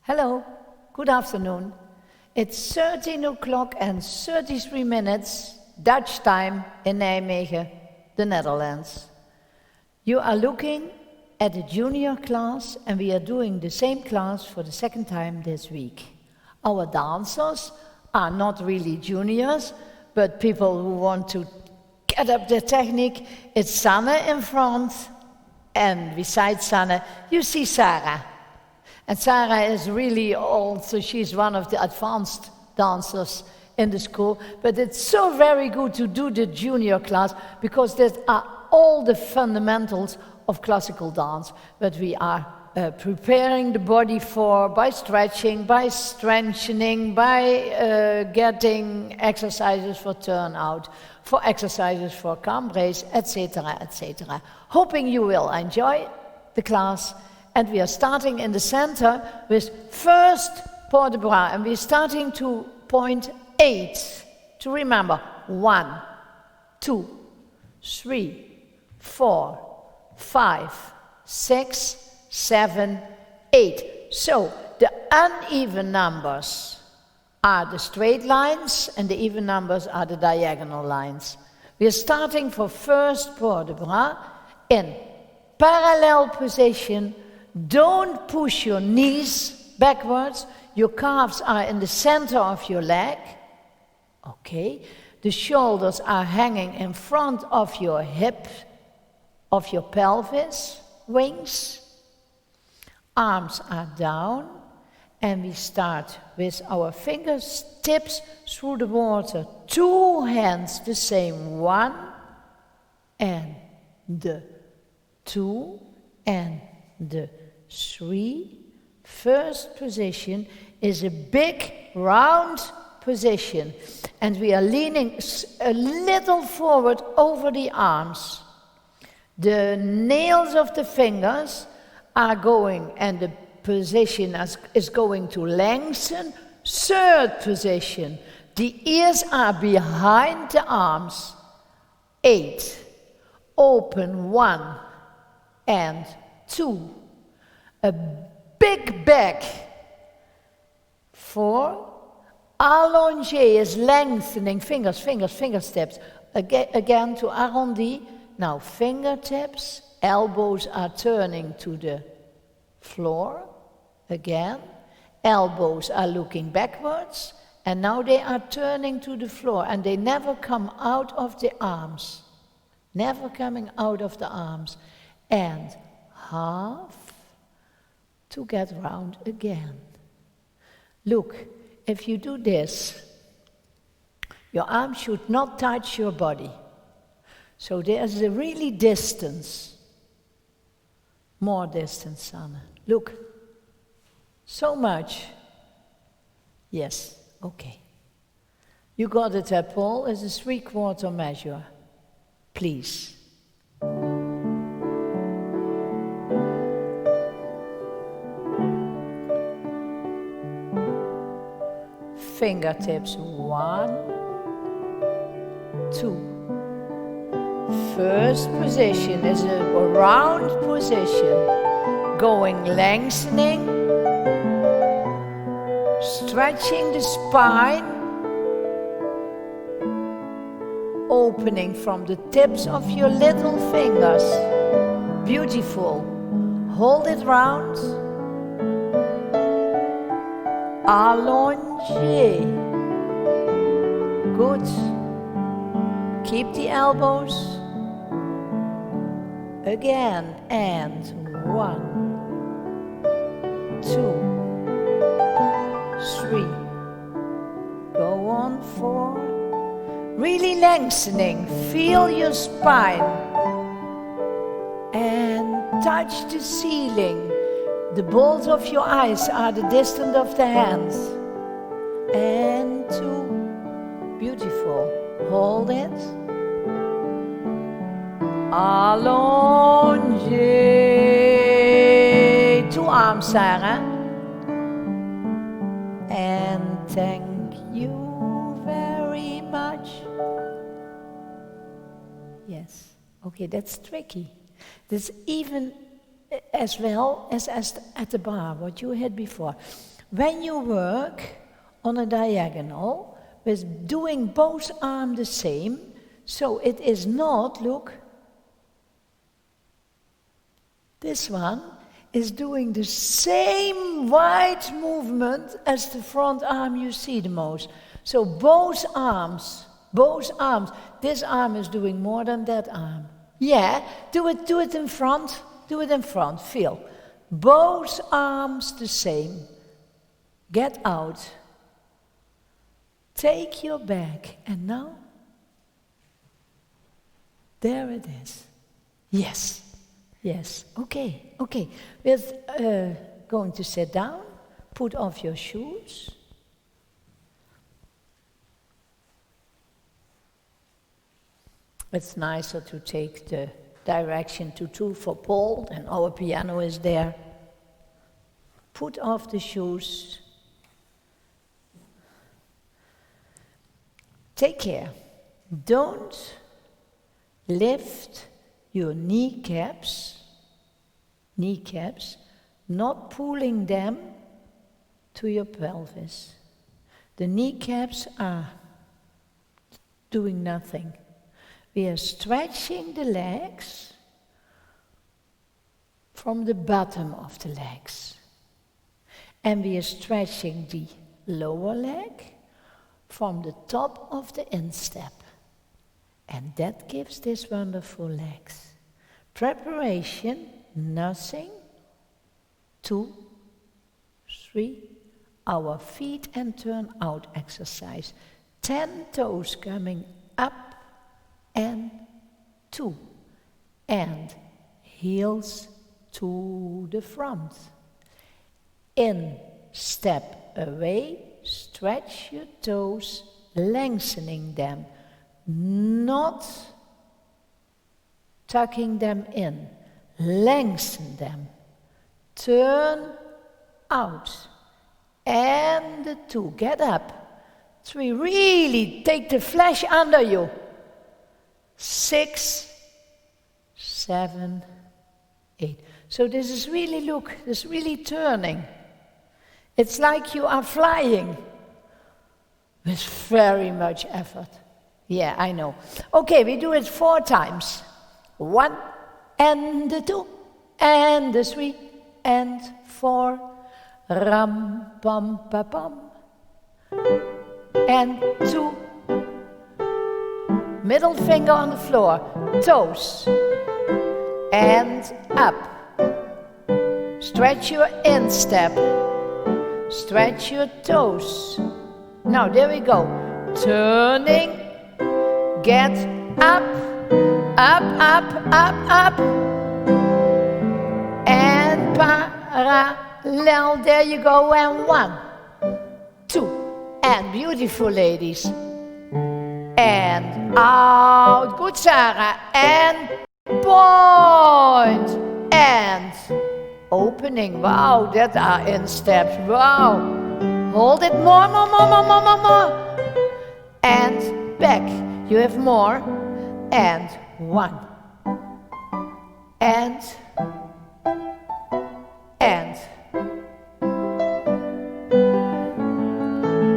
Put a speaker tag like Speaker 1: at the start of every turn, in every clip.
Speaker 1: Hello, good afternoon. It's 13 o'clock and 33 minutes Dutch time in Nijmegen, the Netherlands. You are looking at the junior class, and we are doing the same class for the second time this week. Our dancers are not really juniors, but people who want to get up their technique. It's Sanne in front, and besides Sanne, you see Sarah. And Sarah is really old, so she's one of the advanced dancers in the school. But it's so very good to do the junior class, because there are all the fundamentals of classical dance that we are preparing the body for by stretching, by strengthening, by getting exercises for turnout, for exercises for cambrace, etc., etc. Hoping you will enjoy the class. And we are starting in the center with first port de bras, and we're starting to point 8. To remember, 1, 2, 3, 4, 5, 6, 7, 8. So the uneven numbers are the straight lines, and the even numbers are the diagonal lines. We are starting for first port de bras in parallel position. Don't push your knees backwards. Your calves are in the center of your leg. Okay. The shoulders are hanging in front of your hip, of your pelvis, wings. Arms are down. And we start with our fingertips through the water. 2 hands the same. 1 and the 2 and the 3. First position is a big round position, and we are leaning a little forward over the arms. The nails of the fingers are going, and the position is going to lengthen. Third position, the ears are behind the arms. 8. Open 1 and 2. A big back. 4. Allongé is lengthening. Fingers, fingertips. Again to arrondi. Now fingertips. Elbows are turning to the floor. Again. Elbows are looking backwards. And now they are turning to the floor. And they never come out of the arms. Never coming out of the arms. And half. To get round again. Look, if you do this, your arms should not touch your body. So there's a really distance. More distance, Sanne. Look. So much. Yes, okay. You got it, Paul. It's a 3/4 measure. Please. Fingertips 1, 2. First position is a round position, going lengthening, stretching the spine, opening from the tips of your little fingers. Beautiful. Hold it round. Allongé. Good. Keep the elbows. Again. And 1, 2, 3. Go on 4. Really lengthening. Feel your spine. And touch the ceiling. The balls of your eyes are the distance of the hands. And 2. Beautiful. Hold it. Allongé. 2 arms, Sarah. And thank you very much. Yes. Okay, that's tricky. That's even as well as at the bar, what you had before. when you work on a diagonal with doing both arms the same, so it is not, look, this one is doing the same wide movement as the front arm you see the most. So both arms, this arm is doing more than that arm. Yeah, do it in front, feel. Both arms the same. Get out. Take your bag, and now, there it is. Yes. Yes, okay. We're going to sit down, put off your shoes. It's nicer to take the direction to 2 for Paul, and our piano is there. Put off the shoes. Take care. Don't lift your kneecaps, not pulling them to your pelvis. The kneecaps are doing nothing. We are stretching the legs from the bottom of the legs. And we are stretching the lower leg from the top of the instep. And that gives these wonderful legs. Preparation, nothing. 2, 3, our feet and turn out exercise. 10 toes coming up and 2. And heels to the front. In, step away, stretch your toes, lengthening them. Not tucking them in, lengthen them, turn out, and the 2, get up, 3, really take the flesh under you, 6, 7, 8. So this is really, look, this is really turning. It's like you are flying with very much effort. Yeah, I know. Okay, we do it 4 times. 1 and the 2 and the 3 and 4. Ram pam pa pam. And 2. Middle finger on the floor. Toes. And up. Stretch your instep. Stretch your toes. Now there we go. Turning. Get up, up, up, up, up. And parallel, there you go, and 1, 2, and beautiful ladies. And out, good Sarah, and point, and opening, wow, that are insteps, wow. Hold it more, and back. You have more, and 1, and,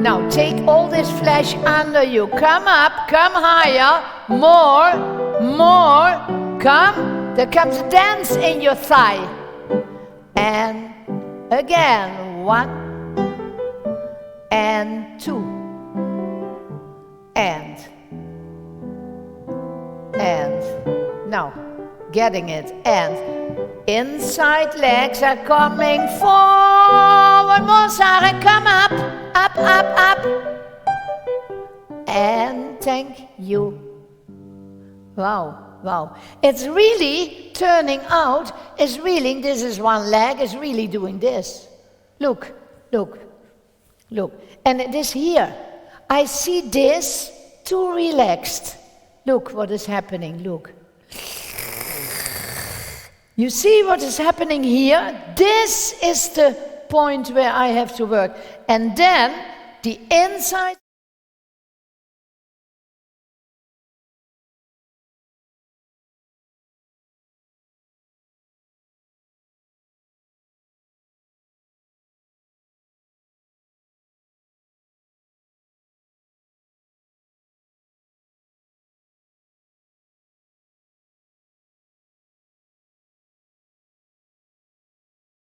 Speaker 1: now take all this flesh under you, come up, come higher, more, come, there comes a dance in your thigh, and again, 1, and 2, and now, getting it, and inside legs are coming forward, more Sarah, come up, up, up, up, and thank you. Wow, it's really turning out, it's really, this is one leg, is really doing this. Look, and it is here, I see this too relaxed. Look what is happening, look. You see what is happening here? This is the point where I have to work. And then the inside